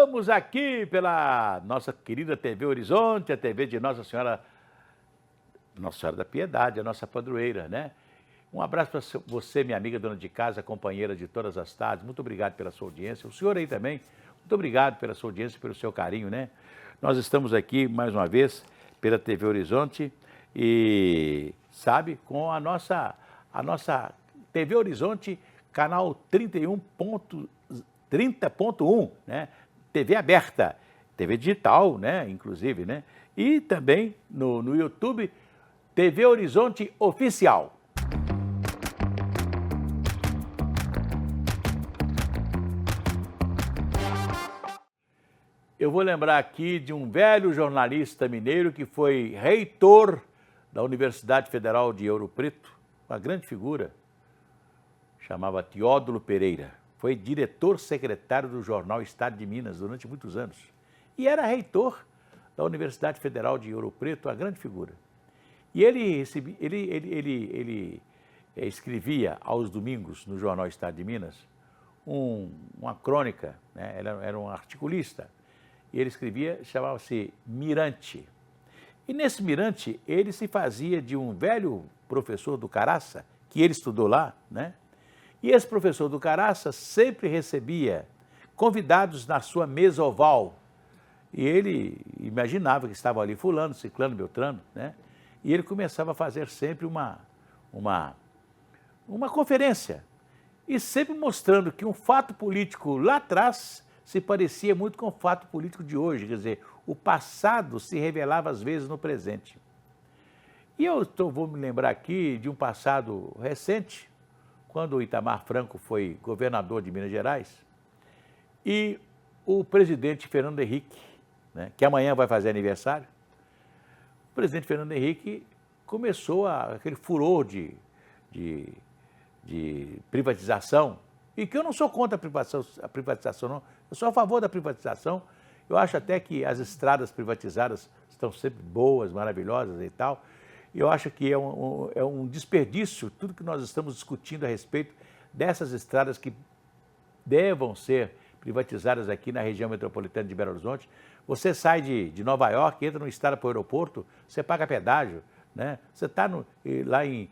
Estamos aqui pela nossa querida TV Horizonte, a TV de Nossa Senhora da Piedade, a nossa padroeira, né? Um abraço para você, minha amiga dona de casa, companheira de todas as tardes. Muito obrigado pela sua audiência. O senhor aí também, muito obrigado pela sua audiência, pelo seu carinho, né? Nós estamos aqui, mais uma vez, pela TV Horizonte e, sabe, com a nossa TV Horizonte, canal 30.1, né? TV aberta, TV digital, né? Inclusive, né? E também no YouTube, TV Horizonte Oficial. Eu vou lembrar aqui de um velho jornalista mineiro que foi reitor da Universidade Federal de Ouro Preto, uma grande figura, chamava Teódulo Pereira. Foi diretor-secretário do jornal Estado de Minas durante muitos anos. E era reitor da Universidade Federal de Ouro Preto, uma grande figura. E ele escrevia aos domingos no jornal Estado de Minas uma crônica, né? Ele era um articulista. E ele escrevia, chamava-se Mirante. E nesse Mirante, ele se fazia de um velho professor do Caraça, que ele estudou lá, né? E esse professor do Caraça sempre recebia convidados na sua mesa oval. E ele imaginava que estava ali fulano, ciclano, beltrano, né? E ele começava a fazer sempre uma conferência. E sempre mostrando que um fato político lá atrás se parecia muito com o fato político de hoje. Quer dizer, o passado se revelava às vezes no presente. E eu vou me lembrar aqui de um passado recente, quando o Itamar Franco foi governador de Minas Gerais, e o presidente Fernando Henrique, né, que amanhã vai fazer aniversário, o presidente Fernando Henrique começou aquele furor de privatização, e que eu não sou contra a privatização, não. Eu sou a favor da privatização. Eu acho até que as estradas privatizadas estão sempre boas, maravilhosas e tal. Eu acho que é um desperdício tudo que nós estamos discutindo a respeito dessas estradas que devam ser privatizadas aqui na região metropolitana de Belo Horizonte. Você sai de Nova York, entra no estado para o aeroporto, você paga pedágio, né? Você está lá em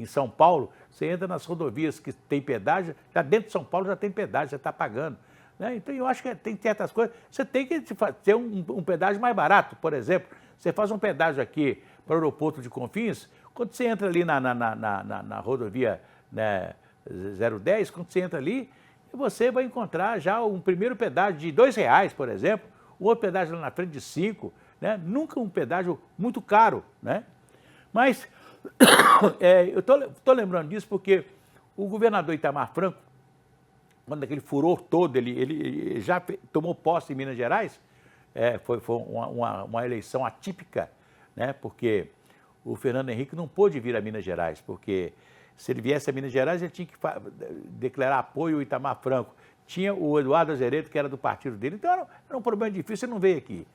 São Paulo, você entra nas rodovias que tem pedágio, já dentro de São Paulo já tem pedágio, você está pagando, né? Então eu acho que tem certas coisas, você tem que ter um pedágio mais barato. Por exemplo, você faz um pedágio aqui para o aeroporto de Confins, quando você entra ali na rodovia, né, 010, quando você entra ali, você vai encontrar já um primeiro pedágio de R$2, por exemplo, um outro pedágio lá na frente de 5, né? Nunca um pedágio muito caro, né? Mas eu estou lembrando disso porque o governador Itamar Franco, quando aquele furor todo, ele já tomou posse em Minas Gerais, foi uma eleição atípica, né? Porque o Fernando Henrique não pôde vir a Minas Gerais, porque se ele viesse a Minas Gerais, ele tinha que declarar apoio ao Itamar Franco. Tinha o Eduardo Azeredo, que era do partido dele, então era um problema difícil, ele não veio aqui.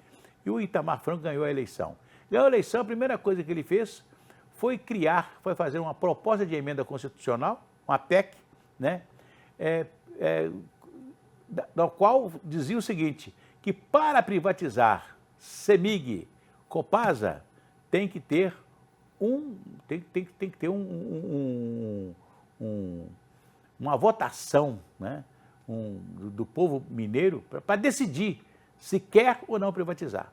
E o Itamar Franco ganhou a eleição. Ganhou a eleição, a primeira coisa que ele fez foi fazer uma proposta de emenda constitucional, uma PEC, né? Da qual dizia o seguinte, que para privatizar CEMIG, Copasa, tem que ter uma votação, né, do povo mineiro para decidir se quer ou não privatizar.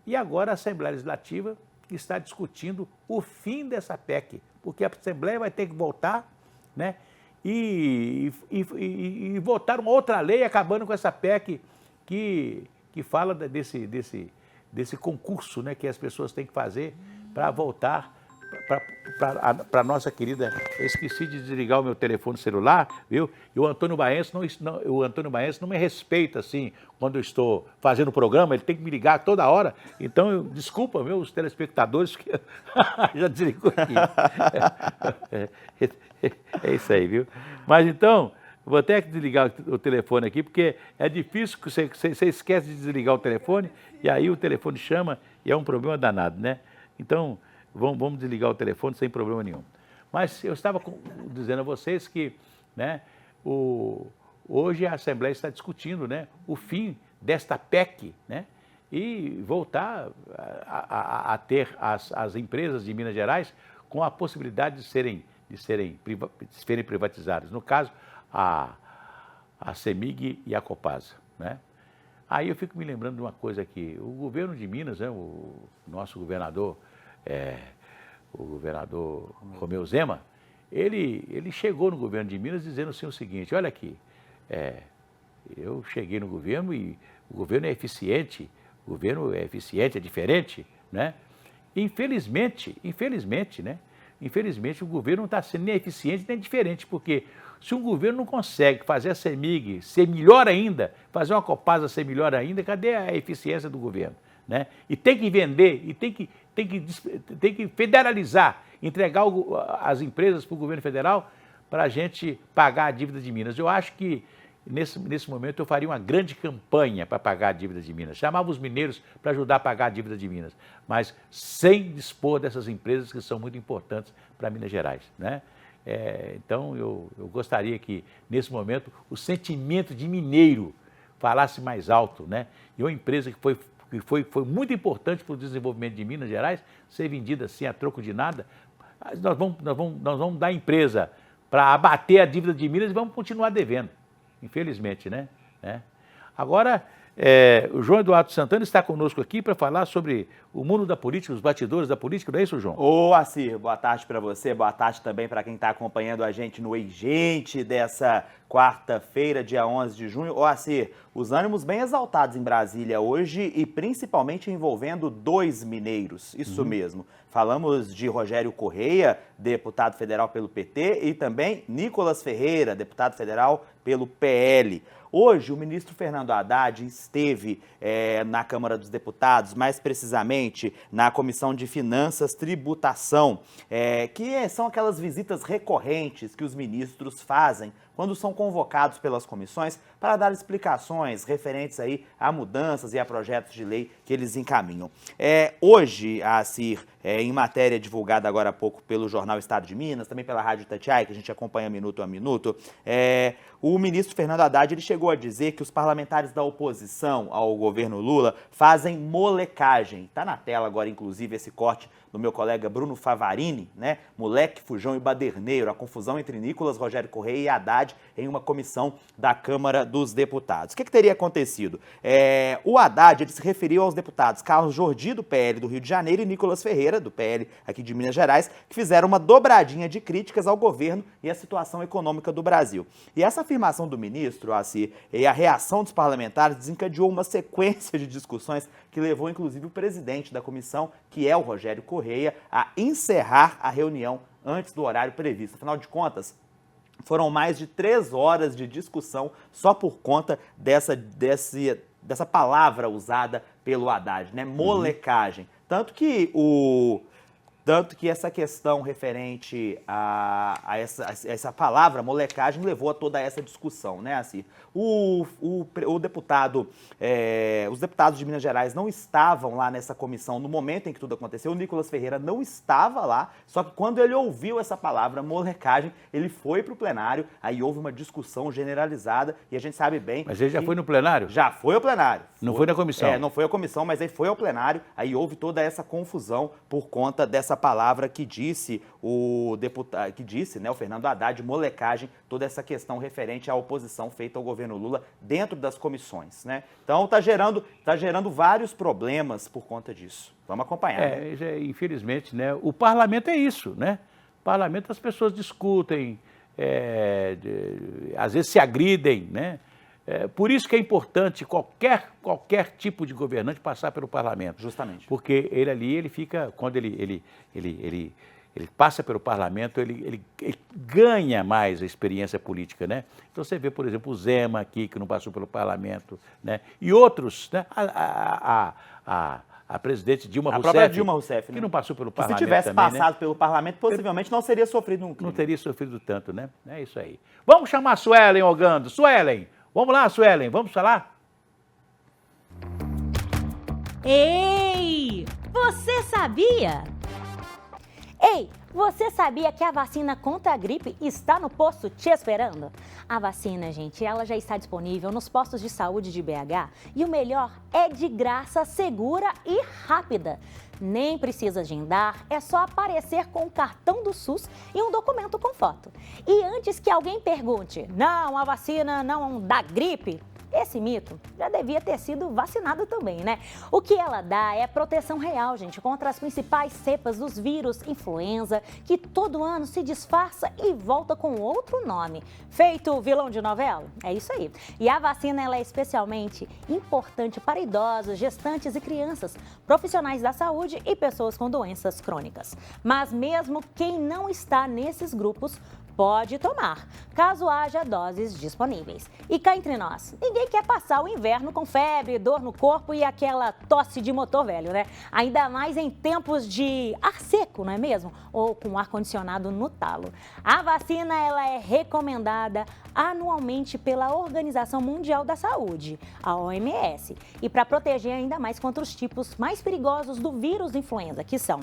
E agora a Assembleia Legislativa está discutindo o fim dessa PEC, porque a Assembleia vai ter que voltar, né, e votar uma outra lei acabando com essa PEC que fala desse concurso, né, que as pessoas têm que fazer para voltar para a nossa querida... Eu esqueci de desligar o meu telefone celular, viu? E o Antônio Baense não me respeita assim quando eu estou fazendo o programa, ele tem que me ligar toda hora. Então, desculpa, meus telespectadores, que já desligou aqui. É isso aí, viu? Mas então, vou até desligar o telefone aqui, porque é difícil que você esquece de desligar o telefone, e aí o telefone chama e é um problema danado, né? Então, vamos desligar o telefone sem problema nenhum. Mas eu estava dizendo a vocês que, né, o hoje a Assembleia está discutindo, né, o fim desta PEC, né, e voltar a ter as empresas de Minas Gerais com a possibilidade de serem privatizadas. No caso, a CEMIG e a Copasa, né? Aí eu fico me lembrando de uma coisa aqui, o governo de Minas, né, o nosso governador, o governador Romeu Zema, ele chegou no governo de Minas dizendo assim o seguinte, olha aqui, eu cheguei no governo e o governo é eficiente, é diferente, né? Infelizmente, né? Infelizmente o governo não está sendo nem eficiente nem diferente, porque se um governo não consegue fazer a CEMIG ser melhor ainda, fazer uma Copasa ser melhor ainda, cadê a eficiência do governo, né? E tem que vender, e tem que federalizar, entregar as empresas para o governo federal para a gente pagar a dívida de Minas. Eu acho que nesse momento eu faria uma grande campanha para pagar a dívida de Minas, chamava os mineiros para ajudar a pagar a dívida de Minas, mas sem dispor dessas empresas que são muito importantes para Minas Gerais, né? Então eu gostaria que nesse momento o sentimento de mineiro falasse mais alto, né? E uma empresa que foi muito importante para o desenvolvimento de Minas Gerais ser vendida assim a troco de nada, nós vamos dar empresa para abater a dívida de Minas e vamos continuar devendo. Infelizmente, né? Agora, o João Eduardo Santana está conosco aqui para falar sobre o mundo da política, os bastidores da política, não é isso, João? Ô, Assir, boa tarde para você, boa tarde também para quem está acompanhando a gente no Ei Gente dessa quarta-feira, dia 11 de junho. Ô, Assir, os ânimos bem exaltados em Brasília hoje e principalmente envolvendo 2 mineiros, isso mesmo. Falamos de Rogério Correia, deputado federal pelo PT, e também Nicolas Ferreira, deputado federal pelo PL. Hoje, o ministro Fernando Haddad esteve na Câmara dos Deputados, mais precisamente na Comissão de Finanças, Tributação, que são aquelas visitas recorrentes que os ministros fazem quando são convocados pelas comissões para dar explicações referentes aí a mudanças e a projetos de lei que eles encaminham. Hoje, Assir, em matéria divulgada agora há pouco pelo jornal Estado de Minas, também pela Rádio Itatiaia, que a gente acompanha minuto a minuto, o ministro Fernando Haddad ele chegou a dizer que os parlamentares da oposição ao governo Lula fazem molecagem. Está na tela agora, inclusive, esse corte do meu colega Bruno Favarini, né? Moleque, fujão e baderneiro, a confusão entre Nicolas, Rogério Correia e Haddad em uma comissão da Câmara dos Deputados. O que teria acontecido? O Haddad ele se referiu aos deputados Carlos Jordi, do PL do Rio de Janeiro, e Nicolas Ferreira, do PL aqui de Minas Gerais, que fizeram uma dobradinha de críticas ao governo e à situação econômica do Brasil. E essa afirmação do ministro, Assir, e a reação dos parlamentares desencadeou uma sequência de discussões que levou, inclusive, o presidente da comissão, que é o Rogério Correia, a encerrar a reunião antes do horário previsto. Afinal de contas, foram mais de 3 horas de discussão só por conta dessa palavra usada pelo Haddad, né? Molecagem. Tanto que essa questão referente a essa palavra, molecagem, levou a toda essa discussão, né, Assir? Os deputados de Minas Gerais não estavam lá nessa comissão no momento em que tudo aconteceu. O Nicolas Ferreira não estava lá, só que quando ele ouviu essa palavra, molecagem, ele foi para o plenário, aí houve uma discussão generalizada e a gente sabe bem... Mas ele já foi no plenário? Já foi ao plenário. Não foi na comissão? Não foi à comissão, mas ele foi ao plenário, aí houve toda essa confusão por conta dessa palavra que disse o Fernando Haddad, molecagem, toda essa questão referente à oposição feita ao governo Lula dentro das comissões, né? Então tá gerando vários problemas por conta disso. Vamos acompanhar. Infelizmente, né? O parlamento é isso, né? O parlamento as pessoas discutem, às vezes se agridem, né? Por isso que é importante qualquer tipo de governante passar pelo parlamento. Justamente. Porque ele fica, quando ele passa pelo parlamento, ele ganha mais a experiência política, né? Então você vê, por exemplo, o Zema aqui, que não passou pelo parlamento, né? E outros, né? A presidente Dilma Rousseff. A própria Dilma Rousseff, né? Que não passou pelo parlamento. Se tivesse também, passado pelo parlamento, possivelmente não seria sofrido um crime. Não teria sofrido tanto, né? É isso aí. Vamos chamar a Suelen Ogando. Suelen, vamos lá, Suelen, vamos falar? Ei, você sabia? Ei, Você sabia que a vacina contra a gripe está no posto te esperando? A vacina, gente, ela já está disponível nos postos de saúde de BH e o melhor é de graça, segura e rápida. Nem precisa agendar, é só aparecer com o cartão do SUS e um documento com foto. E antes que alguém pergunte, não, a vacina não dá gripe, esse mito já devia ter sido vacinado também, né? O que ela dá é proteção real, gente, contra as principais cepas dos vírus influenza, que todo ano se disfarça e volta com outro nome. Feito vilão de novela? É isso aí. E a vacina ela é especialmente importante para idosos, gestantes e crianças, profissionais da saúde e pessoas com doenças crônicas. Mas mesmo quem não está nesses grupos pode tomar, caso haja doses disponíveis. E cá entre nós, ninguém quer passar o inverno com febre, dor no corpo e aquela tosse de motor velho, né? Ainda mais em tempos de ar seco, não é mesmo? Ou com ar-condicionado no talo. A vacina, ela é recomendada anualmente pela Organização Mundial da Saúde, a OMS, e para proteger ainda mais contra os tipos mais perigosos do vírus da influenza, que são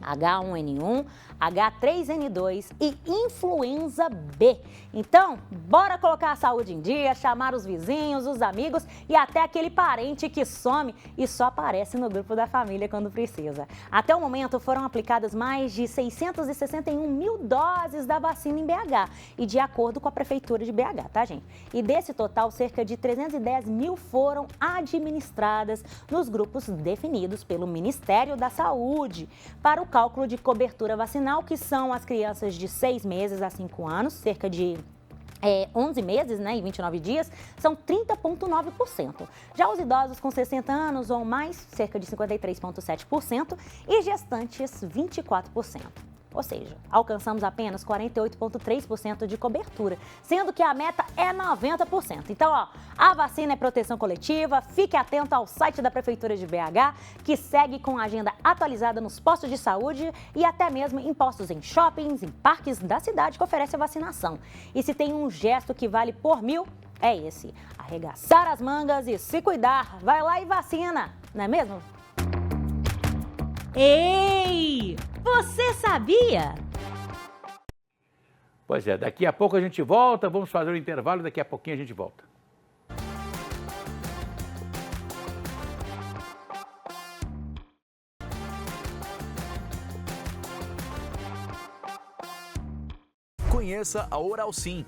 H1N1, H3N2 e influenza B. Então, bora colocar a saúde em dia, chamar os vizinhos, os amigos e até aquele parente que some e só aparece no grupo da família quando precisa. Até o momento foram aplicadas mais de 661 mil doses da vacina em BH e de acordo com a Prefeitura de BH, tá, gente? E desse total, cerca de 310 mil foram administradas nos grupos definidos pelo Ministério da Saúde para o cálculo de cobertura vacinal, que são as crianças de 6 meses a 5 anos, cerca de 11 meses, né, e 29 dias, são 30,9%. Já os idosos com 60 anos ou mais, cerca de 53,7%, e gestantes, 24%. Ou seja, alcançamos apenas 48,3% de cobertura, sendo que a meta é 90%. Então, ó, a vacina é proteção coletiva, fique atento ao site da Prefeitura de BH, que segue com a agenda atualizada nos postos de saúde e até mesmo em postos em shoppings, em parques da cidade que oferece a vacinação. E se tem um gesto que vale por 1000, é esse, arregaçar as mangas e se cuidar. Vai lá e vacina, não é mesmo? Ei! Você sabia? Pois é, daqui a pouco a gente volta, vamos fazer um intervalo e daqui a pouquinho a gente volta. Conheça a Oral Sim.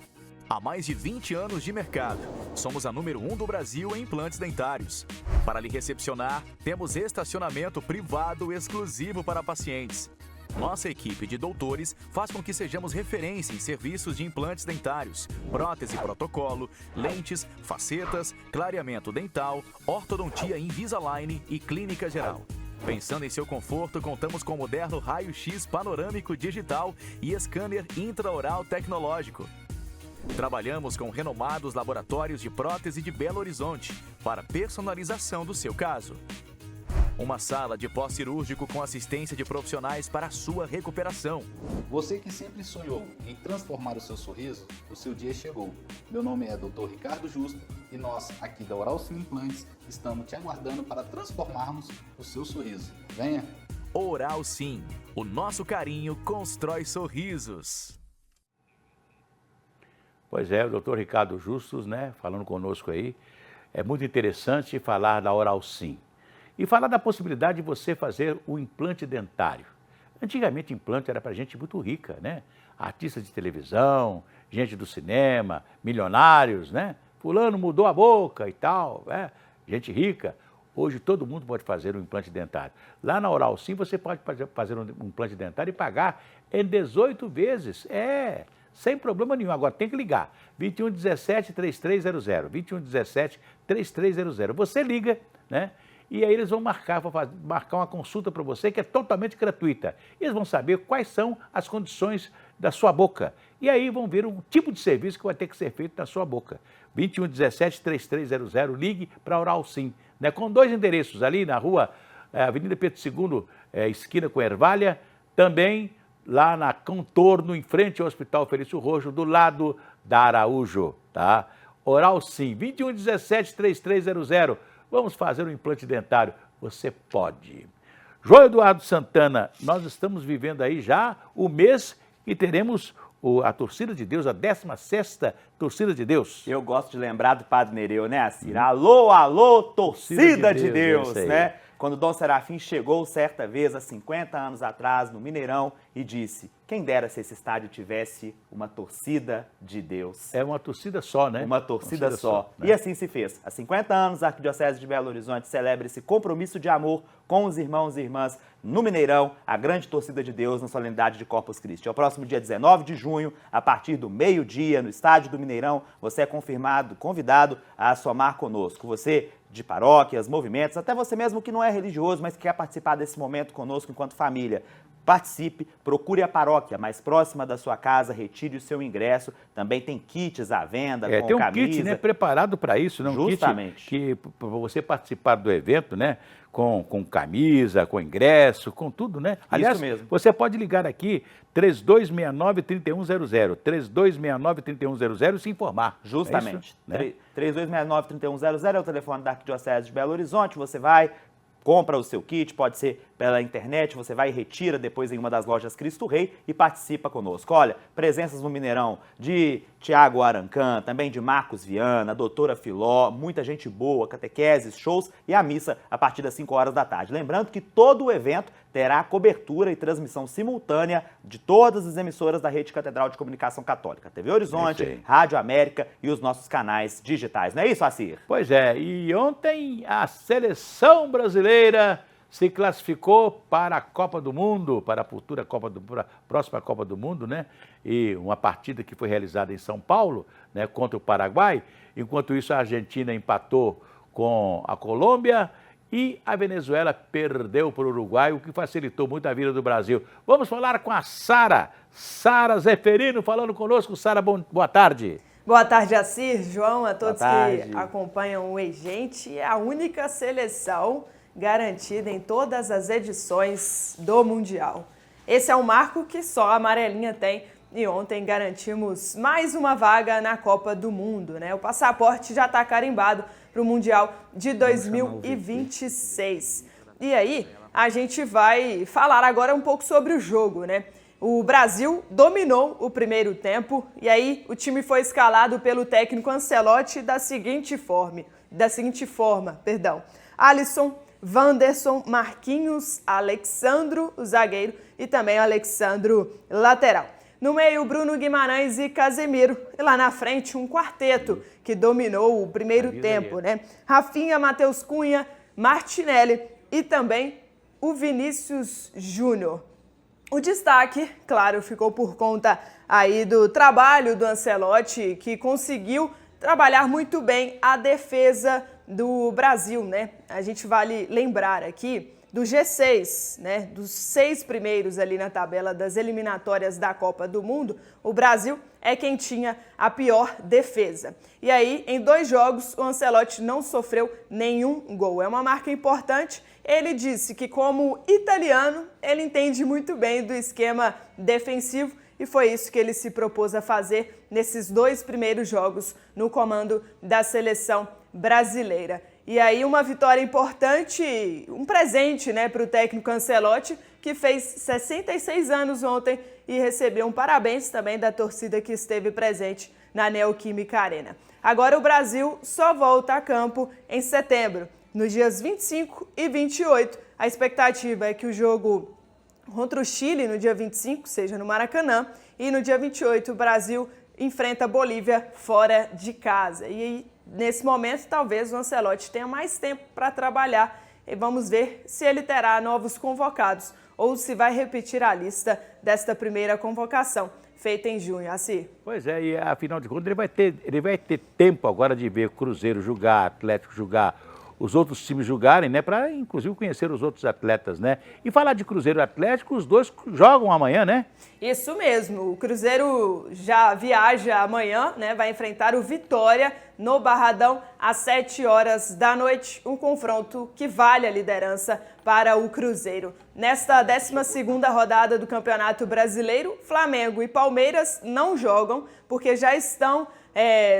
Há mais de 20 anos de mercado, somos a número 1 do Brasil em implantes dentários. Para lhe recepcionar, temos estacionamento privado exclusivo para pacientes. Nossa equipe de doutores faz com que sejamos referência em serviços de implantes dentários, prótese protocolo, lentes, facetas, clareamento dental, ortodontia Invisalign e clínica geral. Pensando em seu conforto, contamos com moderno raio-x panorâmico digital e scanner intraoral tecnológico. Trabalhamos com renomados laboratórios de prótese de Belo Horizonte para personalização do seu caso. Uma sala de pós-cirúrgico com assistência de profissionais para a sua recuperação. Você que sempre sonhou em transformar o seu sorriso, o seu dia chegou. Meu nome é Dr. Ricardo Justo e nós, aqui da Oral Sim Implantes, estamos te aguardando para transformarmos o seu sorriso. Venha! Oral Sim, o nosso carinho constrói sorrisos. Pois é, o doutor Ricardo Justus, né, falando conosco aí. É muito interessante falar da Oral Sim. E falar da possibilidade de você fazer o implante dentário. Antigamente, implante era para gente muito rica, né? Artistas de televisão, gente do cinema, milionários, né? Fulano mudou a boca e tal, né? Gente rica. Hoje todo mundo pode fazer um implante dentário. Lá na Oral Sim você pode fazer um implante dentário e pagar em 18 vezes. Sem problema nenhum. Agora tem que ligar. 2117-3300. 2117-3300. Você liga, né? E aí eles vão marcar uma consulta para você que é totalmente gratuita. Eles vão saber quais são as condições da sua boca. E aí vão ver o tipo de serviço que vai ter que ser feito na sua boca. 2117-3300. Ligue para a Oral Sim. Né? Com 2 endereços ali na rua Avenida Pedro II, esquina com Ervalha. Também lá na Contorno, em frente ao Hospital Felício Roxo, do lado da Araújo, tá? Oral Sim, 2117-3300. Vamos fazer um implante dentário. Você pode. João Eduardo Santana, nós estamos vivendo aí já o mês que teremos a Torcida de Deus, a 16ª Torcida de Deus. Eu gosto de lembrar do Padre Nereu, né, Assir? Alô, alô, Torcida de Deus, né? Quando Dom Serafim chegou certa vez, há 50 anos atrás, no Mineirão, e disse, quem dera se esse estádio tivesse uma torcida de Deus. É uma torcida só, né? Uma torcida só. Né? E assim se fez. Há 50 anos, a Arquidiocese de Belo Horizonte celebra esse compromisso de amor com os irmãos e irmãs no Mineirão, a grande torcida de Deus na solenidade de Corpus Christi. É o próximo dia 19 de junho, a partir do meio-dia, no estádio do Mineirão, você é convidado a somar conosco. Você de paróquias, movimentos, até você mesmo que não é religioso, mas que quer participar desse momento conosco enquanto família. Participe, procure a paróquia mais próxima da sua casa, retire o seu ingresso. Também tem kits à venda, com tem um camisa. kit, né, preparado para isso, né? Justamente. Um kit que para você participar do evento, né? Com camisa, com ingresso, com tudo, né? Aliás, isso mesmo. Você pode ligar aqui 3269-3100, 3269-3100 e se informar. Justamente. É isso, né? 3269-3100 é o telefone da Arquidiocese de Belo Horizonte. Você vai, compra o seu kit, pode ser pela internet, você vai e retira depois em uma das lojas Cristo Rei e participa conosco. Olha, presenças no Mineirão de Tiago Arancan, também de Marcos Viana, doutora Filó, muita gente boa, catequeses, shows e a missa a partir das 5 horas da tarde. Lembrando que todo o evento terá cobertura e transmissão simultânea de todas as emissoras da Rede Catedral de Comunicação Católica, TV Horizonte, Rádio América e os nossos canais digitais. Não é isso, Assir? Pois é, e ontem a seleção brasileira se classificou para a Copa do Mundo, para a futura próxima Copa do Mundo, né? E uma partida que foi realizada em São Paulo, né, contra o Paraguai. Enquanto isso, a Argentina empatou com a Colômbia e a Venezuela perdeu para o Uruguai, o que facilitou muito a vida do Brasil. Vamos falar com a Sara Zeferino, falando conosco. Sara, boa tarde. Boa tarde, Assir, João, a todos que acompanham o Gente. É a única seleção garantida em todas as edições do Mundial. Esse é um marco que só a amarelinha tem e ontem garantimos mais uma vaga na Copa do Mundo, né? O passaporte já está carimbado para o Mundial de 2026. E aí, a gente vai falar agora um pouco sobre o jogo, né? O Brasil dominou o primeiro tempo e aí o time foi escalado pelo técnico Ancelotti da seguinte forma, Alisson, Wanderson, Marquinhos, Alexandro, o zagueiro, e também Alexandro, lateral. No meio, Bruno Guimarães e Casemiro. E lá na frente, um quarteto que dominou o primeiro tempo, né? Rafinha, Matheus Cunha, Martinelli e também o Vinícius Júnior. O destaque, claro, ficou por conta aí do trabalho do Ancelotti, que conseguiu trabalhar muito bem a defesa do Brasil, né? A gente vale lembrar aqui do G6, né? Dos 6 primeiros ali na tabela das eliminatórias da Copa do Mundo, o Brasil é quem tinha a pior defesa. E aí, em 2 jogos, o Ancelotti não sofreu nenhum gol. É uma marca importante. Ele disse que, como italiano, ele entende muito bem do esquema defensivo e foi isso que ele se propôs a fazer nesses 2 primeiros jogos no comando da seleção brasileira. E aí uma vitória importante, um presente, né, para o técnico Ancelotti, que fez 66 anos ontem e recebeu um parabéns também da torcida que esteve presente na Neoquímica Arena. Agora o Brasil só volta a campo em setembro, nos dias 25 e 28. A expectativa é que o jogo contra o Chile no dia 25 seja no Maracanã e no dia 28 o Brasil enfrenta a Bolívia fora de casa. E nesse momento, talvez o Ancelotti tenha mais tempo para trabalhar e vamos ver se ele terá novos convocados ou se vai repetir a lista desta primeira convocação, feita em junho. Assim. Pois é, e afinal de contas ele vai ter tempo agora de ver Cruzeiro jogar, Atlético jogar, os outros times jogarem, né, para inclusive conhecer os outros atletas, né? E falar de Cruzeiro e Atlético, os dois jogam amanhã, né? Isso mesmo, o Cruzeiro já viaja amanhã, né? Vai enfrentar o Vitória no Barradão às 7 horas da noite, um confronto que vale a liderança para o Cruzeiro. Nesta 12ª rodada do Campeonato Brasileiro, Flamengo e Palmeiras não jogam porque já estão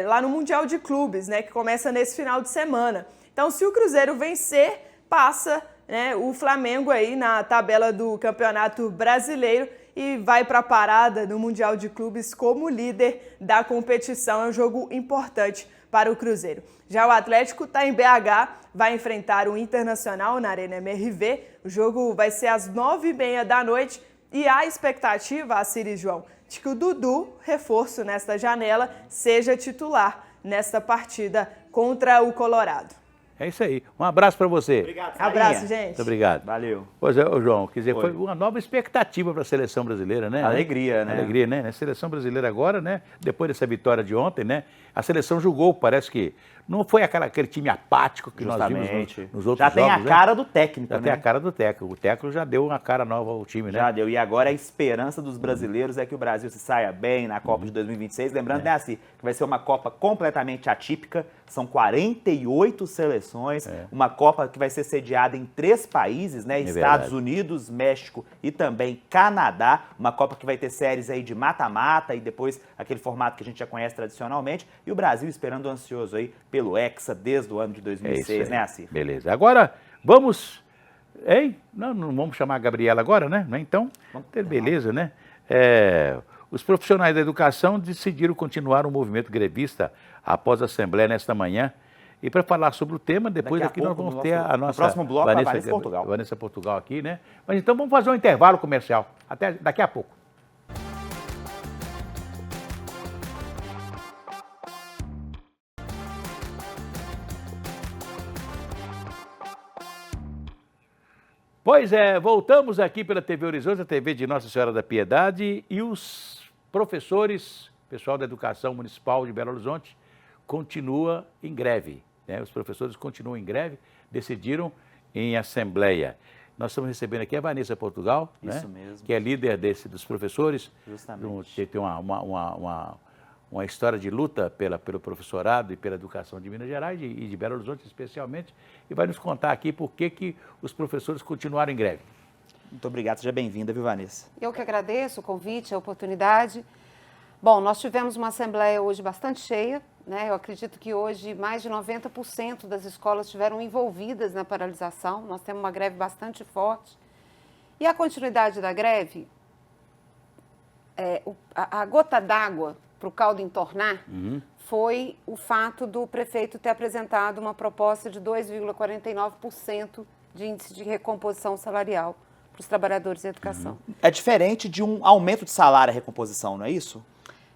lá no Mundial de Clubes, né? Que começa nesse final de semana. Então, se o Cruzeiro vencer, passa né, o Flamengo aí na tabela do Campeonato Brasileiro e vai para a parada no Mundial de Clubes como líder da competição. É um jogo importante para o Cruzeiro. Já o Atlético está em BH, vai enfrentar o Internacional na Arena MRV. O jogo vai ser às 9h30 da noite e há expectativa, Assir João, de que o Dudu, reforço nesta janela, seja titular nesta partida contra o Colorado. É isso aí. Um abraço para você. Obrigado, Abraço, gente. Muito obrigado. Valeu. Pois é, ô João, quer dizer, foi uma nova expectativa para a seleção brasileira, né? Alegria, né? Alegria, né? A seleção brasileira agora, né? Depois dessa vitória de ontem, né? A seleção jogou, parece que não foi aquele time apático que nós vimos nos outros já tem jogos, a cara do técnico, já né? tem a cara do técnico. O técnico já deu uma cara nova ao time, né? Já deu. E agora a esperança dos brasileiros é que o Brasil se saia bem na Copa de 2026. Lembrando, né, assim, que vai ser uma Copa completamente atípica. São 48 seleções. Uma Copa que vai ser sediada em 3 países, né? Estados Unidos, México e também Canadá. Uma Copa que vai ter séries aí de mata-mata e depois aquele formato que a gente já conhece tradicionalmente. E o Brasil esperando ansioso aí pelo Hexa desde o ano de 2006, né, Assir? Beleza. Agora, vamos... Hein? Não vamos chamar a Gabriela agora, né? Então, beleza, né? Os profissionais da educação decidiram continuar o movimento grevista após a Assembleia nesta manhã. E para falar sobre o tema, depois aqui nós vamos ter a nossa... No próximo bloco, a Vanessa Portugal. Vanessa Portugal aqui, né? Mas então vamos fazer um intervalo comercial. Até daqui a pouco. Pois é, voltamos aqui pela TV Horizonte, a TV de Nossa Senhora da Piedade, e os professores, pessoal da Educação Municipal de Belo Horizonte, continua em greve, né? Os professores continuam em greve, decidiram em assembleia. Nós estamos recebendo aqui a Vanessa Portugal, Isso né? mesmo. Que é líder dos professores. Justamente. Tem uma história de luta pelo professorado e pela educação de Minas Gerais e de Belo Horizonte especialmente, e vai nos contar aqui por que os professores continuaram em greve. Muito obrigado, seja bem-vinda, viu, Vanessa? Eu que agradeço o convite, a oportunidade. Bom, nós tivemos uma assembleia hoje bastante cheia, né? Eu acredito que hoje mais de 90% das escolas estiveram envolvidas na paralisação. Nós temos uma greve bastante forte. E a continuidade da greve, a gota d'água para o caldo entornar foi o fato do prefeito ter apresentado uma proposta de 2,49% de índice de recomposição salarial para os trabalhadores da educação. É diferente de um aumento de salário a recomposição, não é isso?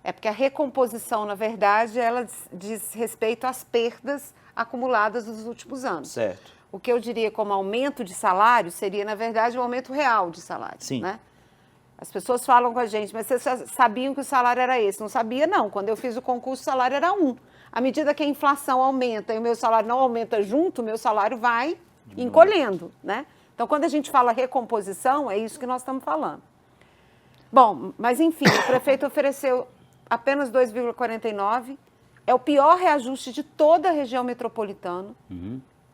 É porque a recomposição, na verdade, ela diz respeito às perdas acumuladas nos últimos anos. Certo. O que eu diria como aumento de salário seria, na verdade, um aumento real de salário. Sim. Né? As pessoas falam com a gente, mas vocês sabiam que o salário era esse? Não sabia, não. Quando eu fiz o concurso, o salário era 1. À medida que a inflação aumenta e o meu salário não aumenta junto, o meu salário vai encolhendo, né? Então, quando a gente fala recomposição, é isso que nós estamos falando. Bom, mas enfim, o prefeito ofereceu apenas 2,49. É o pior reajuste de toda a região metropolitana.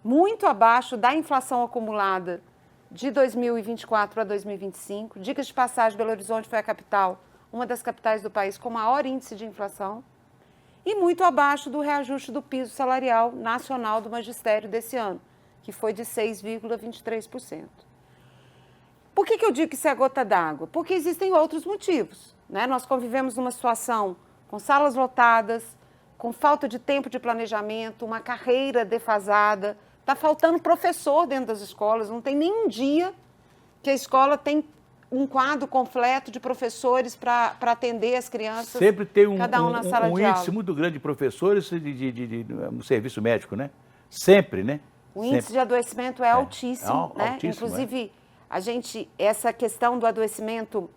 Muito abaixo da inflação acumulada de 2024 a 2025. Diga-se de passagem, Belo Horizonte foi a capital, uma das capitais do país com maior índice de inflação. E muito abaixo do reajuste do piso salarial nacional do magistério desse ano, que foi de 6,23%. Por que eu digo que isso é gota d'água? Porque existem outros motivos, né? Nós convivemos numa situação com salas lotadas, com falta de tempo de planejamento, uma carreira defasada. Está faltando professor dentro das escolas, não tem nenhum dia que a escola tem um quadro completo de professores para atender as crianças. Sempre tem cada um na sala de índice aula. muito grande de professores no serviço médico, né? Sempre, né? O índice de adoecimento é altíssimo, né? altíssimo, Inclusive, essa questão do adoecimento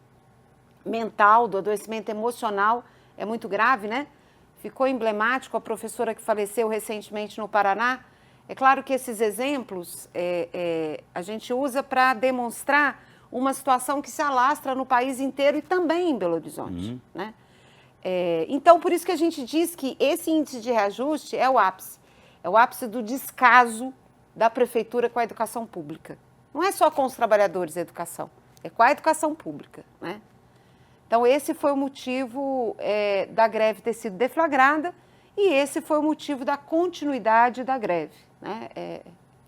mental, do adoecimento emocional é muito grave, né? Ficou emblemático a professora que faleceu recentemente no Paraná. É claro que esses exemplos a gente usa para demonstrar uma situação que se alastra no país inteiro e também em Belo Horizonte, né? Então, por isso que a gente diz que esse índice de reajuste é o ápice do descaso da prefeitura com a educação pública. Não é só com os trabalhadores da educação, é com a educação pública, né? Então, esse foi o motivo da greve ter sido deflagrada e esse foi o motivo da continuidade da greve, né?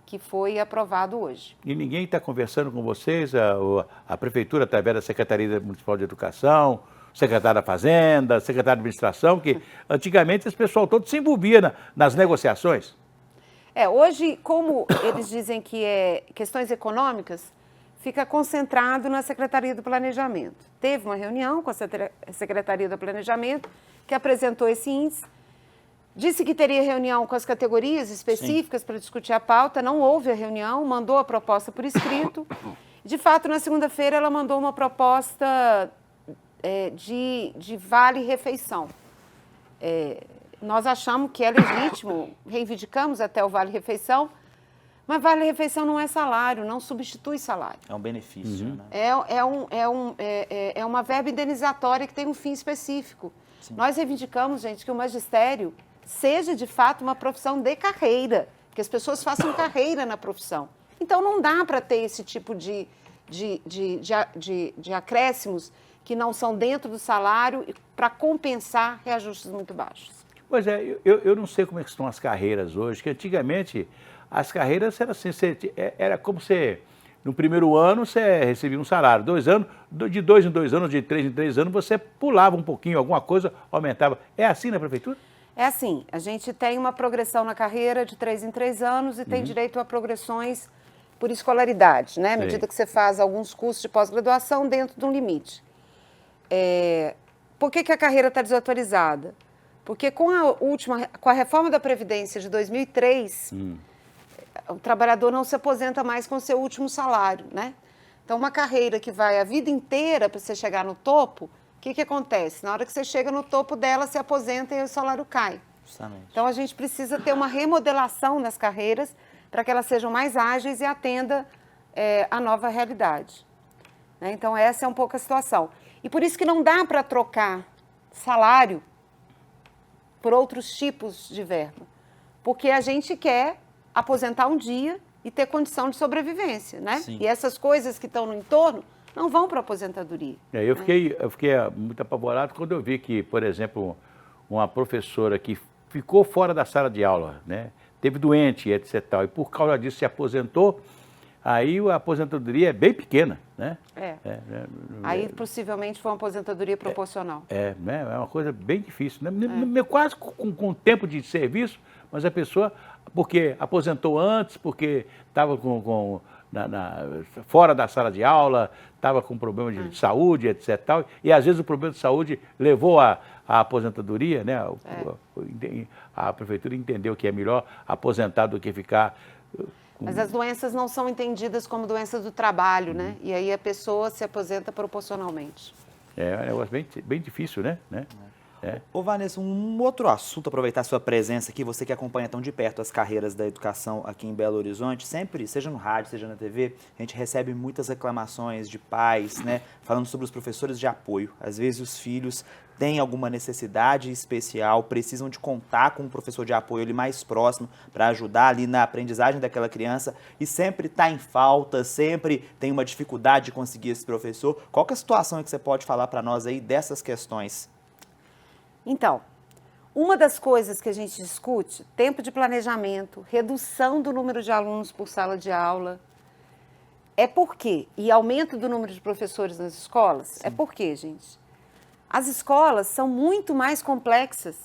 que foi aprovado hoje. E ninguém está conversando com vocês, a Prefeitura, através da Secretaria Municipal de Educação, secretário da Fazenda, secretário de Administração, que antigamente esse pessoal todo se envolvia nas negociações? Hoje, como eles dizem que é questões econômicas, fica concentrado na Secretaria do Planejamento. Teve uma reunião com a Secretaria do Planejamento, que apresentou esse índice, disse que teria reunião com as categorias específicas para discutir a pauta, não houve a reunião, mandou a proposta por escrito. De fato, na segunda-feira, ela mandou uma proposta de vale-refeição. Nós achamos que é legítimo, reivindicamos até o vale-refeição, mas vale-refeição não é salário, não substitui salário. É um benefício, né? É uma verba indenizatória que tem um fim específico. Sim. Nós reivindicamos, gente, que o magistério seja, de fato, uma profissão de carreira, que as pessoas façam carreira na profissão. Então, não dá para ter esse tipo de acréscimos que não são dentro do salário para compensar reajustes muito baixos. Pois é, eu não sei como é que estão as carreiras hoje, que antigamente as carreiras eram assim, era como você, no primeiro ano você recebia um salário, 2 anos, de 2 em 2 anos, de 3 em 3 anos, você pulava um pouquinho, alguma coisa aumentava. É assim na Prefeitura? É assim, a gente tem uma progressão na carreira de 3 em 3 anos e tem direito a progressões por escolaridade, né? À medida que você faz alguns cursos de pós-graduação dentro de um limite. Por que a carreira está desatualizada? Porque com a reforma da Previdência de 2003, o trabalhador não se aposenta mais com o seu último salário, né? Então, uma carreira que vai a vida inteira para você chegar no topo, o que acontece? Na hora que você chega no topo dela, se aposenta e o salário cai. Justamente. Então, a gente precisa ter uma remodelação das carreiras para que elas sejam mais ágeis e atenda a nova realidade. Né? Então, essa é um pouco a situação. E por isso que não dá para trocar salário por outros tipos de verba. Porque a gente quer aposentar um dia e ter condição de sobrevivência, né? Sim. E essas coisas que estão no entorno não vão para a aposentadoria. Eu fiquei muito apavorado quando eu vi que, por exemplo, uma professora que ficou fora da sala de aula, né? Teve doente, etc. E por causa disso se aposentou, aí a aposentadoria é bem pequena, né? Aí possivelmente foi uma aposentadoria proporcional. É uma coisa bem difícil, né? Quase com tempo de serviço, mas a pessoa, porque aposentou antes, porque estava fora da sala de aula, estava com problema de saúde, etc. Tal, e às vezes o problema de saúde levou à aposentadoria, né? A prefeitura entendeu que é melhor aposentar do que ficar... Mas as doenças não são entendidas como doenças do trabalho, né? E aí a pessoa se aposenta proporcionalmente. É um negócio bem difícil, né? Ô Vanessa, um outro assunto, aproveitar a sua presença aqui, você que acompanha tão de perto as carreiras da educação aqui em Belo Horizonte, sempre, seja no rádio, seja na TV, a gente recebe muitas reclamações de pais, né, falando sobre os professores de apoio. Às vezes os filhos têm alguma necessidade especial, precisam de contar com um professor de apoio ali mais próximo para ajudar ali na aprendizagem daquela criança e sempre está em falta, sempre tem uma dificuldade de conseguir esse professor. Qual que é a situação que você pode falar para nós aí dessas questões? Então, uma das coisas que a gente discute, tempo de planejamento, redução do número de alunos por sala de aula, é porque, e aumento do número de professores nas escolas, sim, é porque, gente, as escolas são muito mais complexas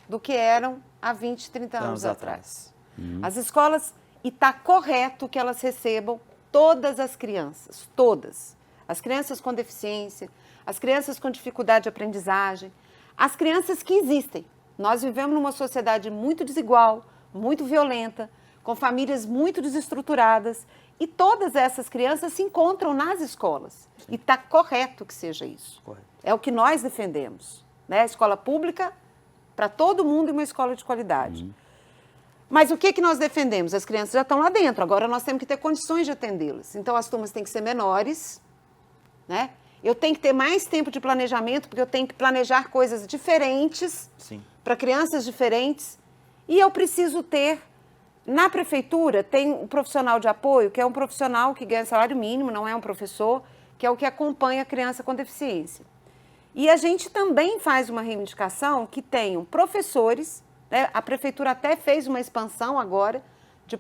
do que eram há 20, 30 anos atrás. As escolas, e está correto que elas recebam todas as crianças, todas. As crianças com deficiência, as crianças com dificuldade de aprendizagem, as crianças que existem. Nós vivemos numa sociedade muito desigual, muito violenta, com famílias muito desestruturadas, e todas essas crianças se encontram nas escolas. Sim. E está correto que seja isso. Correto. É o que nós defendemos, né? A escola pública para todo mundo e uma escola de qualidade. Mas o que nós defendemos? As crianças já estão lá dentro, agora nós temos que ter condições de atendê-las. Então as turmas têm que ser menores, né? Eu tenho que ter mais tempo de planejamento, porque eu tenho que planejar coisas diferentes para crianças diferentes. E eu preciso ter, na prefeitura, tem um profissional de apoio, que é um profissional que ganha salário mínimo, não é um professor, que é o que acompanha a criança com deficiência. E a gente também faz uma reivindicação que tenham professores, né? A prefeitura até fez uma expansão agora de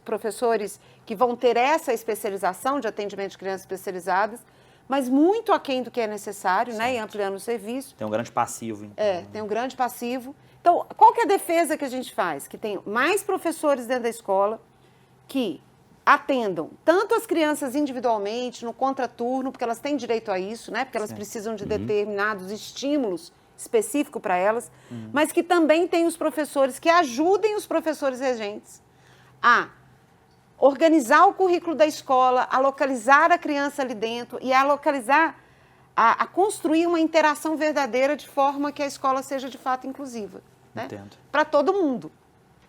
professores que vão ter essa especialização de atendimento de crianças especializadas, mas muito aquém do que é necessário, né? E ampliando o serviço. Tem um grande passivo. Então. Tem um grande passivo. Então, qual que é a defesa que a gente faz? Que tem mais professores dentro da escola que atendam tanto as crianças individualmente, no contraturno, porque elas têm direito a isso, né? Porque elas precisam de determinados estímulos específicos para elas, mas que também tem os professores que ajudem os professores regentes a organizar o currículo da escola, a localizar a criança ali dentro e a localizar, a construir uma interação verdadeira de forma que a escola seja de fato inclusiva. Né? Para todo mundo.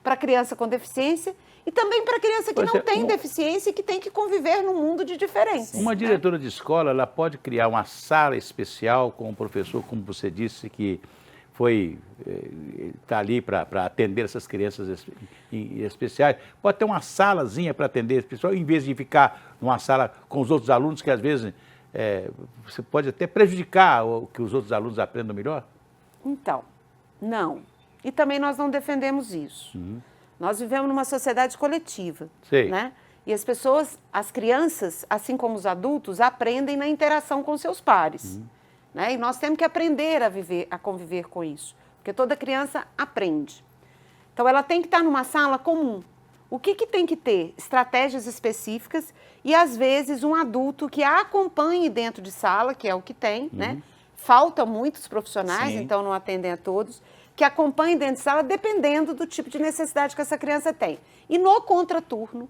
Para a criança com deficiência e também para a criança que não tem deficiência e que tem que conviver num mundo de diferenças. Uma diretora de escola, ela pode criar uma sala especial com o professor, como você disse, que está ali para atender essas crianças especiais. Pode ter uma salazinha para atender esse pessoal, em vez de ficar numa sala com os outros alunos, que às vezes você pode até prejudicar o que os outros alunos aprendam melhor? Então, não. E também nós não defendemos isso. Nós vivemos numa sociedade coletiva, né? E as pessoas, as crianças, assim como os adultos, aprendem na interação com seus pares. Né? E nós temos que aprender a conviver com isso, porque toda criança aprende. Então, ela tem que estar numa sala comum. O que tem que ter? Estratégias específicas e, às vezes, um adulto que a acompanhe dentro de sala, que é o que tem, né? Faltam muitos profissionais, então não atendem a todos, que acompanhem dentro de sala, dependendo do tipo de necessidade que essa criança tem. E no contraturno,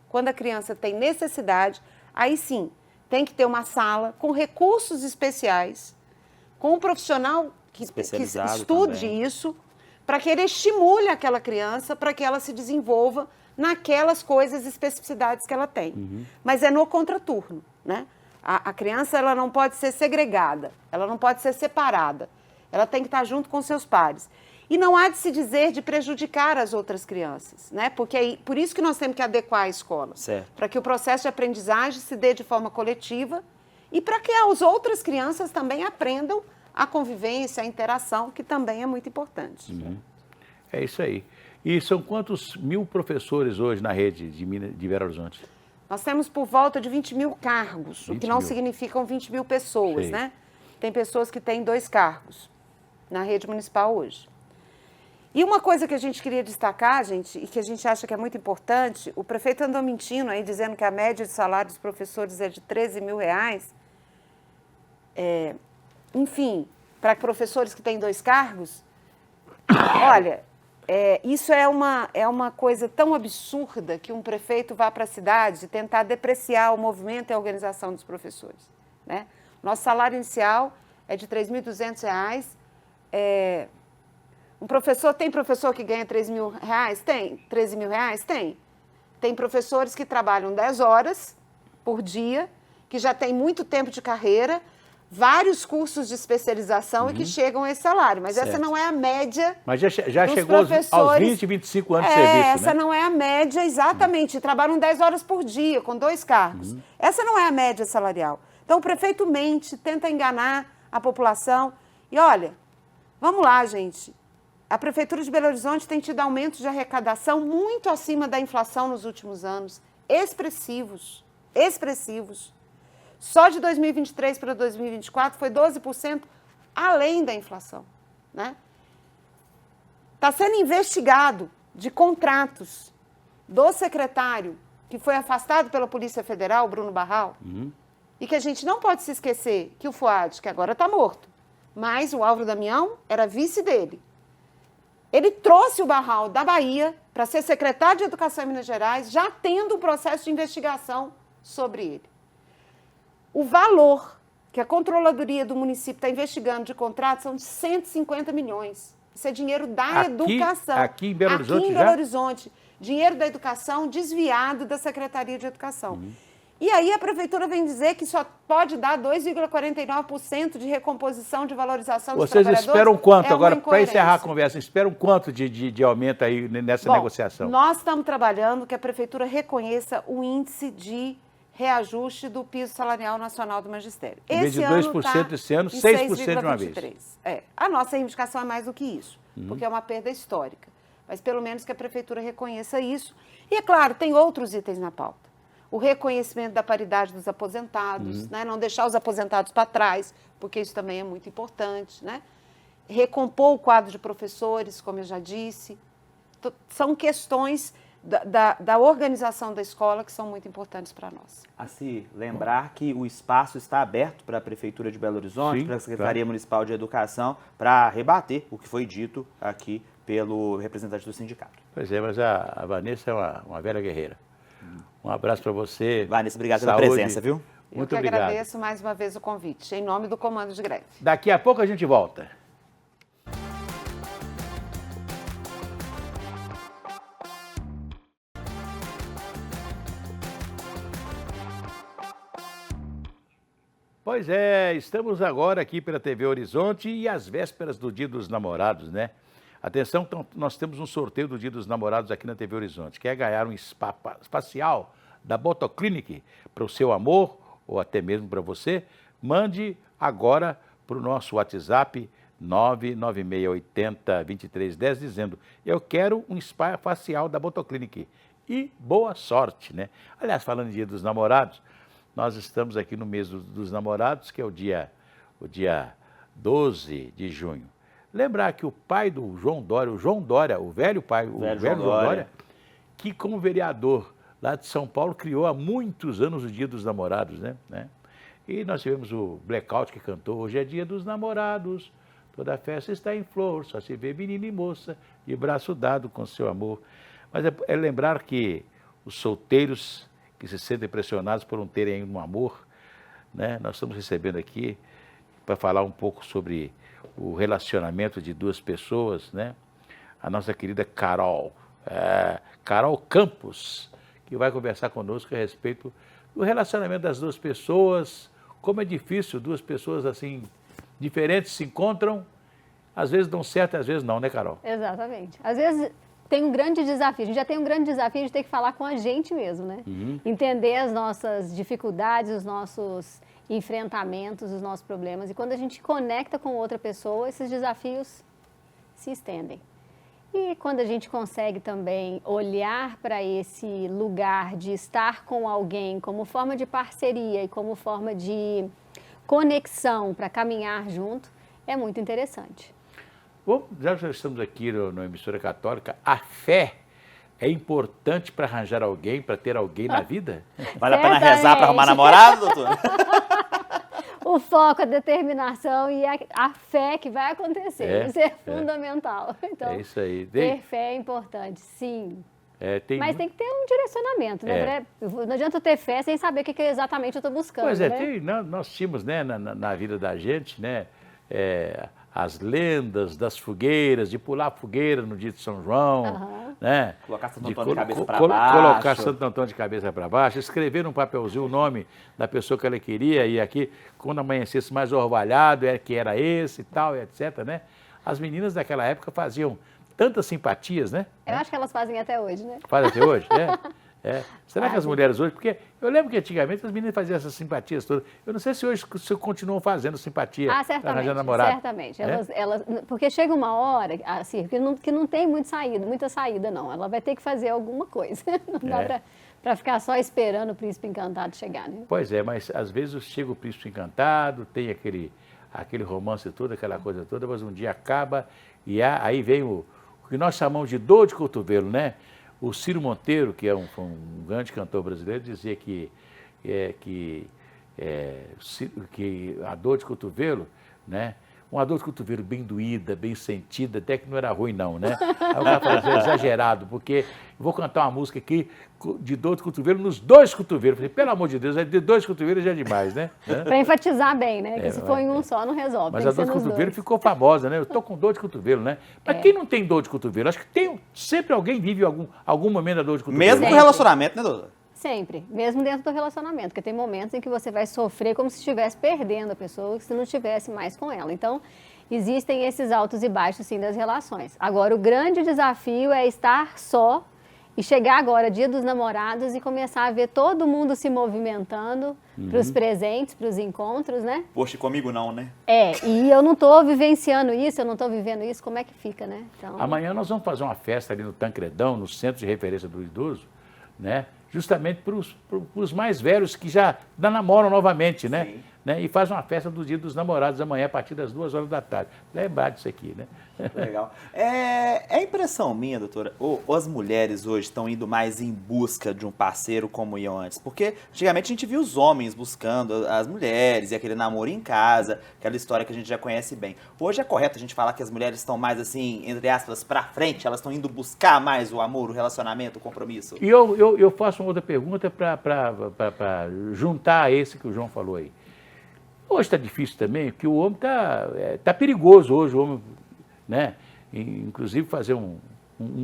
quando a criança tem necessidade, aí sim, tem que ter uma sala com recursos especiais, com um profissional que estude também isso, para que ele estimule aquela criança, para que ela se desenvolva naquelas coisas, especificidades que ela tem. Mas é no contraturno, né? A criança, ela não pode ser segregada, ela não pode ser separada, ela tem que estar junto com seus pares. E não há de se dizer de prejudicar as outras crianças, né? Porque por isso que nós temos que adequar a escola. Para que o processo de aprendizagem se dê de forma coletiva e para que as outras crianças também aprendam a convivência, a interação, que também é muito importante. É isso aí. E são quantos mil professores hoje na rede de Belo Horizonte? Nós temos por volta de 20 mil cargos, o que não significam 20 mil pessoas, né? Tem pessoas que têm 2 cargos na rede municipal hoje. E uma coisa que a gente queria destacar, gente, e que a gente acha que é muito importante, o prefeito andou mentindo aí, dizendo que a média de salário dos professores é de R$13 mil. Enfim, para professores que têm 2 cargos, olha, isso é uma coisa tão absurda que um prefeito vá para a cidade tentar depreciar o movimento e a organização dos professores, né? Nosso salário inicial é de R$3.200. Tem professor que ganha R$3 mil? Tem. R$13 mil? Tem. Tem professores que trabalham 10 horas por dia, que já têm muito tempo de carreira, vários cursos de especialização e que chegam a esse salário. Mas essa não é a média. Mas já chegou aos 20, 25 anos de serviço, essa né? não é a média, exatamente. Trabalham 10 horas por dia, com 2 cargos. Essa não é a média salarial. Então, o prefeito mente, tenta enganar a população. E, olha, vamos lá, gente. A Prefeitura de Belo Horizonte tem tido aumentos de arrecadação muito acima da inflação nos últimos anos. Expressivos. Só de 2023 para 2024 foi 12% além da inflação, né? Está sendo investigado de contratos do secretário que foi afastado pela Polícia Federal, Bruno Barral, e que a gente não pode se esquecer que o Fuad, que agora está morto, mas o Álvaro Damião era vice dele. Ele trouxe o Barral da Bahia para ser secretário de Educação em Minas Gerais, já tendo um processo de investigação sobre ele. O valor que a Controladoria do município está investigando de contratos são de 150 milhões. Isso é dinheiro da educação. Aqui em Belo Horizonte Aqui em Belo Horizonte. Dinheiro da educação desviado da Secretaria de Educação. E aí a Prefeitura vem dizer que só pode dar 2,49% de recomposição de valorização dos trabalhadores. Vocês esperam quanto? Agora, para encerrar a conversa, esperam quanto de aumento aí nessa negociação? Nós estamos trabalhando que a Prefeitura reconheça o índice de reajuste do piso salarial nacional do magistério. Em vez de 2% esse ano, 6% de uma vez. A nossa reivindicação é mais do que isso, porque é uma perda histórica. mas pelo menos que a prefeitura reconheça isso. E, é claro, tem outros itens na pauta. O reconhecimento da paridade dos aposentados, né? Não deixar os aposentados para trás, porque isso também é muito importante, né? Recompor o quadro de professores, como eu já disse. São questões da organização da escola que são muito importantes para nós. Assim, lembrar que o espaço está aberto para a Prefeitura de Belo Horizonte, para a Secretaria Municipal de Educação, para rebater o que foi dito aqui pelo representante do sindicato. Pois é, mas a Vanessa é uma velha guerreira. Um abraço para você. Vanessa, obrigado pela presença, viu? Muito eu que obrigado. agradeço mais uma vez o convite, em nome do Comando de Greve. Daqui a pouco a gente volta. Pois é, estamos agora aqui pela TV Horizonte e às vésperas do Dia dos Namorados, né? Atenção, então, nós temos um sorteio do Dia dos Namorados aqui na TV Horizonte. Quer ganhar um spa facial da Botoclinic para o seu amor ou até mesmo para você? Mande agora para o nosso WhatsApp 99680-2310 dizendo: eu quero um spa facial da Botoclinic. E boa sorte, né? Aliás, falando em Dia dos Namorados, nós estamos aqui no mês dos namorados, que é o dia 12 de junho. Lembrar que o pai do João Dória, o velho pai, o velho João Dória, que como vereador lá de São Paulo criou há muitos anos o Dia dos Namorados, né? E nós tivemos o Blackout que cantou: hoje é Dia dos Namorados, toda a festa está em flor, só se vê menino e moça de braço dado com seu amor. Mas é lembrar que os solteiros que se sentem pressionados por não terem ainda um amor, né? Nós estamos recebendo aqui para falar um pouco sobre o relacionamento de duas pessoas, né? A nossa querida Carol Campos, que vai conversar conosco a respeito do relacionamento das duas pessoas, como é difícil, duas pessoas assim, diferentes se encontram, às vezes dão certo, às vezes não, né, Carol? Exatamente. Às vezes tem um grande desafio, a gente já tem um grande desafio de ter que falar com a gente mesmo, né? Entender as nossas dificuldades, os nossos enfrentamentos, os nossos problemas. E quando a gente conecta com outra pessoa, esses desafios se estendem. E quando a gente consegue também olhar para esse lugar de estar com alguém como forma de parceria e como forma de conexão para caminhar junto, é muito interessante. Bom, já estamos aqui na emissora católica, a fé é importante para arranjar alguém, para ter alguém na vida? Vale a pena rezar para arrumar namorado, doutor? O foco, a determinação e a fé que vai acontecer. Isso é fundamental. Então, é isso aí. Ter fé é importante, sim. Mas tem que ter um direcionamento, né? Não adianta eu ter fé sem saber o que exatamente eu estou buscando. Pois é, né? Nós tínhamos, né, na vida da gente, né, as lendas das fogueiras, de pular a fogueira no dia de São João, né? Colocar Santo Antônio de cabeça para baixo. Colocar Santo Antônio de cabeça para baixo, escrever num papelzinho o nome da pessoa que ela queria, e aqui, quando amanhecesse mais orvalhado, que era esse e tal, etc, né? As meninas daquela época faziam tantas simpatias, né? Eu acho que elas fazem até hoje, né? Fazem até hoje, Será que as mulheres hoje... Porque eu lembro que antigamente as meninas faziam essas simpatias todas. Eu não sei se hoje continuam fazendo simpatia para arranjar namorado. Certamente. Porque chega uma hora, assim, que não tem muita saída, não. Ela vai ter que fazer alguma coisa. Não dá para ficar só esperando o príncipe encantado chegar, né? Pois é, mas às vezes chega o príncipe encantado, tem aquele romance todo, aquela coisa toda, mas um dia acaba e aí vem o que nós chamamos de dor de cotovelo, né? O Ciro Monteiro, que é um grande cantor brasileiro, dizia que a dor de cotovelo, né? Uma dor de cotovelo bem doída, bem sentida, até que não era ruim não, né? Aí o cara falou, exagerado, porque eu vou cantar uma música aqui de dor de cotovelo nos dois cotovelos. Eu falei, pelo amor de Deus, de dois cotovelos já é demais, né? Para enfatizar bem, né? Que se for em um só, não resolve. Mas a dor de cotovelo ficou famosa, né? Eu tô com dor de cotovelo, né? Mas quem não tem dor de cotovelo? Acho que sempre alguém vive algum momento da dor de cotovelo. Mesmo no relacionamento, né, doutor? Sempre, mesmo dentro do relacionamento, porque tem momentos em que você vai sofrer como se estivesse perdendo a pessoa, se não estivesse mais com ela. Então, existem esses altos e baixos, sim, das relações. Agora, o grande desafio é estar só E chegar agora, Dia dos Namorados, e começar a ver todo mundo se movimentando para os presentes, para os encontros, né? Poxa, comigo não, né? E eu não estou vivenciando isso, eu não estou vivendo isso, como é que fica, né? Então... Amanhã nós vamos fazer uma festa ali no Tancredão, no Centro de Referência do Idoso, né? Justamente para os mais velhos que já namoram novamente, né? Sim. E faz uma festa do Dia dos Namorados amanhã, a partir das 2 horas da tarde. Lembrar disso aqui, né? Legal. É impressão minha, doutora, ou as mulheres hoje estão indo mais em busca de um parceiro como iam antes? Porque antigamente a gente via os homens buscando as mulheres e aquele namoro em casa, aquela história que a gente já conhece bem. Hoje é correto a gente falar que as mulheres estão mais assim, entre aspas, pra frente, elas estão indo buscar mais o amor, o relacionamento, o compromisso? E eu faço uma outra pergunta para juntar a esse que o João falou aí. Hoje está difícil também, porque o homem tá perigoso hoje, o homem, né? Inclusive fazer um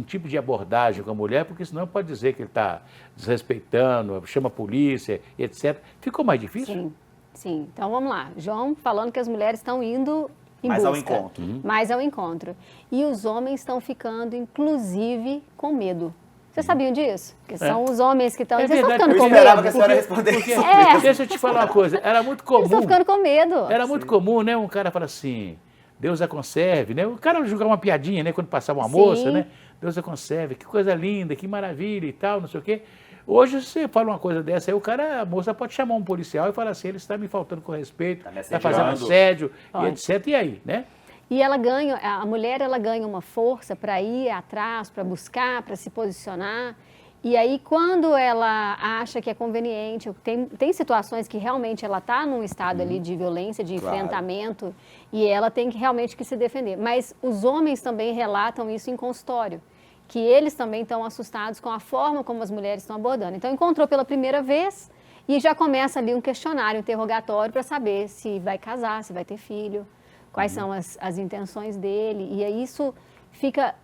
tipo de abordagem com a mulher, porque senão pode dizer que ele está desrespeitando, chama a polícia, etc. Ficou mais difícil? Sim. Então vamos lá. João falando que as mulheres estão indo em mais busca. ao encontro. Mais ao encontro. E os homens estão ficando, inclusive, com medo. Vocês sabiam disso? Que são os homens que estão... Vocês estão ficando com medo? Eu esperava que a senhora respondesse. Deixa eu te falar uma coisa, era muito comum... Eles estão ficando com medo. Era muito comum, né? Um cara fala assim, Deus a conserve, né? O cara jogar uma piadinha, né? Quando passava uma moça, né? Deus a conserve, que coisa linda, que maravilha e tal, não sei o quê. Hoje você fala uma coisa dessa, aí a moça pode chamar um policial e falar assim, ele está me faltando com respeito, está fazendo assédio, e etc. E aí, né? E a mulher ganha uma força para ir atrás, para buscar, para se posicionar. E aí, quando ela acha que é conveniente, tem situações que realmente ela está num estado ali de violência, de enfrentamento, e ela tem que realmente que se defender. Mas os homens também relatam isso em consultório, que eles também estão assustados com a forma como as mulheres estão abordando. Então, encontrou pela primeira vez e já começa ali um questionário, um interrogatório para saber se vai casar, se vai ter filho, quais são as intenções dele. E aí isso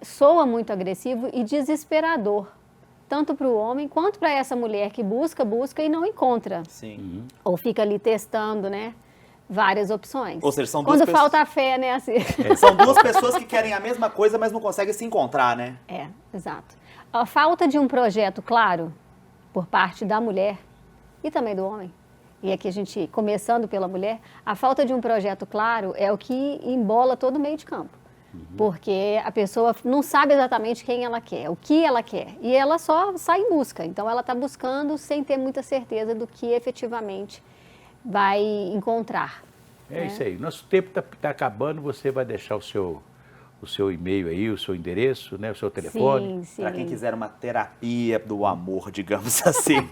soa muito agressivo e desesperador, tanto para o homem quanto para essa mulher que busca e não encontra. Sim. Ou fica ali testando, né? Várias opções. Ou seja, são duas Quando falta a fé, né? Assim. São duas pessoas que querem a mesma coisa, mas não conseguem se encontrar, né? Exato. A falta de um projeto claro por parte da mulher e também do homem, e aqui a gente, começando pela mulher, a falta de um projeto claro é o que embola todo o meio de campo. Porque a pessoa não sabe exatamente quem ela quer, o que ela quer, e ela só sai em busca. Então, ela está buscando sem ter muita certeza do que efetivamente vai encontrar. Isso aí. Nosso tempo está acabando, você vai deixar o seu e-mail aí, o seu endereço, né, o seu telefone. Para quem quiser uma terapia do amor, digamos assim.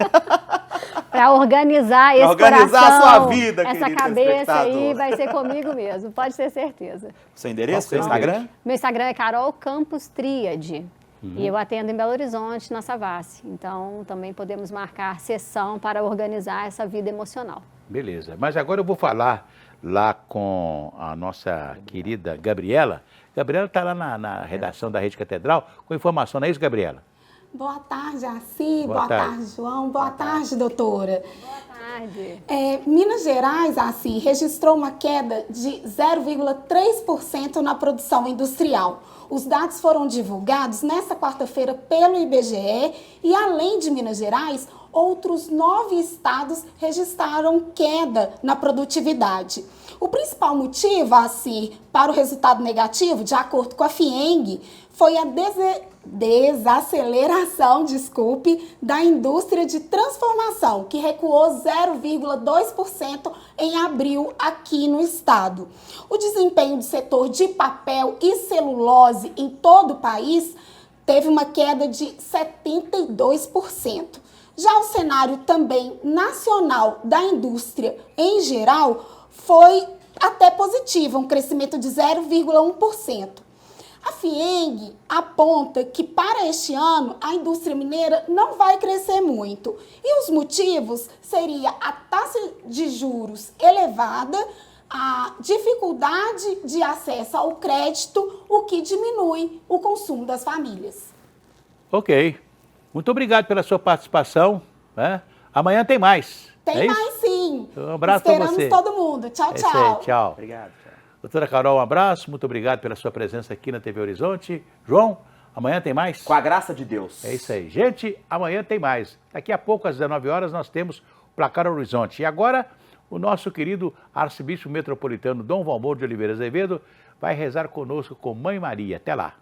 Para organizar esse coração, a sua vida, essa cabeça aí, vai ser comigo mesmo, pode ter certeza. Seu endereço, seu Instagram? Meu Instagram é Carol Campos Tríade. E eu atendo em Belo Horizonte, na Savassi. Então, também podemos marcar sessão para organizar essa vida emocional. Beleza. Mas agora eu vou falar lá com a nossa querida Gabriela. Gabriela está lá na redação da Rede Catedral com informação, não é isso, Gabriela? Boa tarde, Assi. Boa tarde, João. Boa tarde, doutora. Boa tarde. Minas Gerais, Assi, registrou uma queda de 0,3% na produção industrial. Os dados foram divulgados nesta quarta-feira pelo IBGE e, além de Minas Gerais, outros 9 estados registraram queda na produtividade. O principal motivo, assim, para o resultado negativo, de acordo com a FIENG, foi a desaceleração, da indústria de transformação, que recuou 0,2% em abril aqui no estado. O desempenho do setor de papel e celulose em todo o país teve uma queda de 72%. Já o cenário também nacional da indústria em geral foi até positivo, um crescimento de 0,1%. A FIENG aponta que para este ano a indústria mineira não vai crescer muito. E os motivos seriam a taxa de juros elevada, a dificuldade de acesso ao crédito, o que diminui o consumo das famílias. Ok. Muito obrigado pela sua participação. Né? Amanhã tem mais. Tem mais sim. Um abraço para você. Esperamos todo mundo. Tchau, tchau. Aí, tchau. Obrigado. Doutora Carol, um abraço. Muito obrigado pela sua presença aqui na TV Horizonte. João, Amanhã tem mais? Com a graça de Deus. É isso aí. Gente, amanhã tem mais. Daqui a pouco, às 19 horas, nós temos o Placar Horizonte. E agora, o nosso querido arcebispo metropolitano Dom Valmor de Oliveira Azevedo vai rezar conosco com Mãe Maria. Até lá.